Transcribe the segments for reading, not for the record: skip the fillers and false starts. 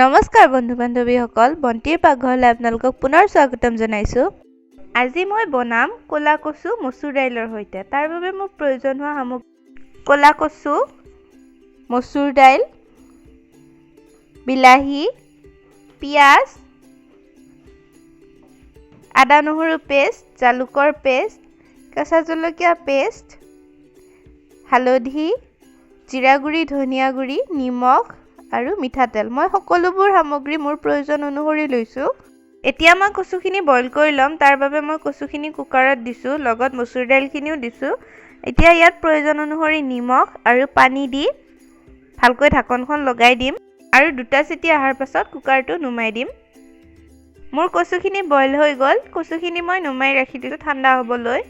নমস্কাৰ বন্ধু বান্ধৱীসকল, বন্তিৰ পাকঘৰলৈ আপোনালোকক পুনৰ স্বাগতম জনাইছোঁ। আজি মই বনাম ক'লা কচু মচুৰ দাইলৰ সৈতে। তাৰ বাবে মোক প্ৰয়োজন হোৱা সামগ্ৰী: ক'লা কচু, মচুৰ দাইল, বিলাহী, পিঁয়াজ, আদা নহৰু পেষ্ট, জালুকৰ পেষ্ট, কেঁচা জলকীয়া পেষ্ট, হালধি, জিৰা গুড়ি, ধনিয়া গুড়ি, নিমখ আৰু মিঠাতেল। মই সকলোবোৰ সামগ্ৰী মোৰ প্ৰয়োজন অনুসৰি লৈছোঁ। এতিয়া মই কচুখিনি বইল কৰি ল'ম। তাৰ বাবে মই কচুখিনি কুকাৰত দিছোঁ, লগত মচুৰ দাইলখিনিও দিছোঁ। এতিয়া ইয়াত প্ৰয়োজন অনুসৰি নিমখ আৰু পানী দি ভালকৈ ঢাকনখন লগাই দিম আৰু 2টা চিটি অহাৰ পাছত কুকাৰটো নুমাই দিম। মোৰ কচুখিনি বইল হৈ গ'ল। কচুখিনি মই নুমাই ৰাখি দিছোঁ ঠাণ্ডা হ'বলৈ।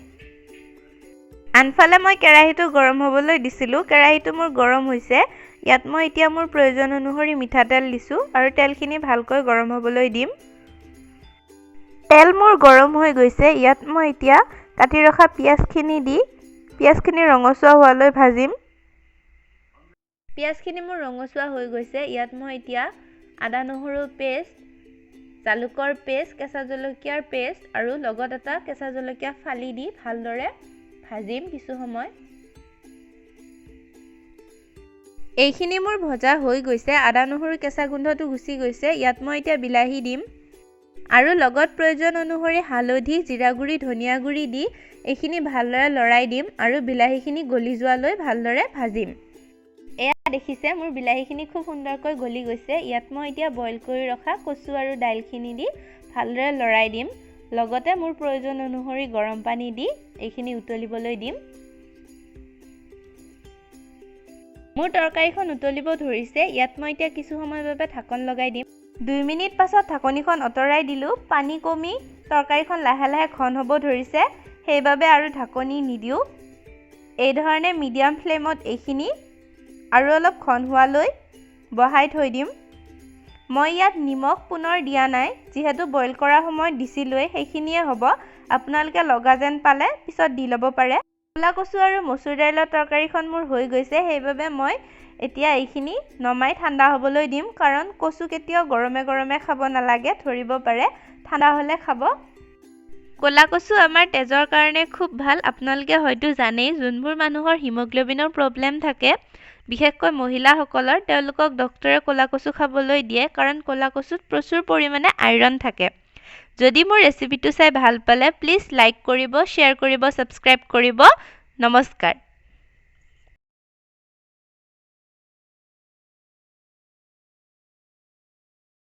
আনফালে মই কেৰাহীটো গৰম হ'বলৈ দিছিলোঁ। কেৰাহীটো মোৰ গৰম হৈছে। ইয়াত মই এতিয়া মোৰ প্ৰয়োজন অনুসৰি মিঠাতেল দিছোঁ আৰু তেলখিনি ভালকৈ গৰম হ'বলৈ দিম। তেল মোৰ গৰম হৈ গৈছে। ইয়াত মই এতিয়া কাটি ৰখা পিঁয়াজখিনি দি পিঁয়াজখিনি ৰঙচুৱা হোৱালৈ ভাজিম। পিঁয়াজখিনি মোৰ ৰঙচুৱা হৈ গৈছে। ইয়াত মই এতিয়া আদা নহৰু পেষ্ট, জালুকৰ পেষ্ট, কেঁচা জলকীয়াৰ পেষ্ট আৰু লগত এটা কেঁচা জলকীয়া ফালি দি ভালদৰে ভাজিম কিছু সময়। এইখিনি মোৰ ভজা হৈ গৈছে। আদা নহৰু কেঁচা গোন্ধটো গুচি গৈছে। ইয়াত মই এতিয়া বিলাহী দিম আৰু লগত প্ৰয়োজন অনুসৰি হালধি, জিৰা গুড়ি, ধনিয়া গুড়ি দি এইখিনি ভালদৰে লৰাই দিম আৰু বিলাহীখিনি গলি যোৱালৈ ভালদৰে ভাজিম। এয়া দেখিছে, মোৰ বিলাহীখিনি খুব সুন্দৰকৈ গলি গৈছে। ইয়াত মই এতিয়া বইল কৰি ৰখা কচু আৰু দাইলখিনি দি ভালদৰে লৰাই দিম। লগতে মোৰ প্ৰয়োজন অনুসৰি গৰম পানী দি এইখিনি উতলিবলৈ দিম। মোৰ তৰকাৰীখন উতলিব ধৰিছে। ইয়াত মই এতিয়া কিছু সময়ৰ বাবে ঢাকন লগাই দিম। 2 মিনিট পাছত ঢাকনিখন আঁতৰাই দিলোঁ। পানী কমি তৰকাৰীখন লাহে লাহে ঘন হ'ব ধৰিছে, সেইবাবে আৰু ঢাকনি নিদিওঁ। এই ধৰণে মিডিয়াম ফ্লেমত এইখিনি আৰু অলপ ঘন হোৱালৈ বহাই থৈ দিম। মই ইয়াত নিমখ পুনৰ দিয়া নাই, যিহেতু বইল কৰাৰ সময়ত দিছিলোঁৱেই, সেইখিনিয়ে হ'ব। আপোনালোকে লগা যেন পালে পিছত দি ল'ব পাৰে। ক'লা কচু আৰু মচুৰ দাইলৰ তৰকাৰীখন মোৰ হৈ গৈছে, সেইবাবে মই এতিয়া এইখিনি নমাই ঠাণ্ডা হ'বলৈ দিম। কাৰণ কচু কেতিয়াও গৰমে গৰমে খাব নালাগে, ধৰিব পাৰে। ঠাণ্ডা হ'লে খাব। ক'লা কচু আমাৰ তেজৰ কাৰণে খুব ভাল। আপোনালোকে হয়তো জানেই, যোনবোৰ মানুহৰ হিমগ্ল'বিনৰ প্ৰব্লেম থাকে, বিশেষকৈ মহিলাসকলৰ, তেওঁলোকক ডক্তৰে ক'লা কচু খাবলৈ দিয়ে, কাৰণ ক'লা কচুত প্ৰচুৰ পৰিমাণে আইৰণ থাকে। যদি মোৰ ৰেচিপিটো চাই ভাল পালে প্লিজ লাইক কৰিব, শ্বেয়াৰ কৰিব, ছাবস্ক্ৰাইব কৰিব। নমস্কাৰ।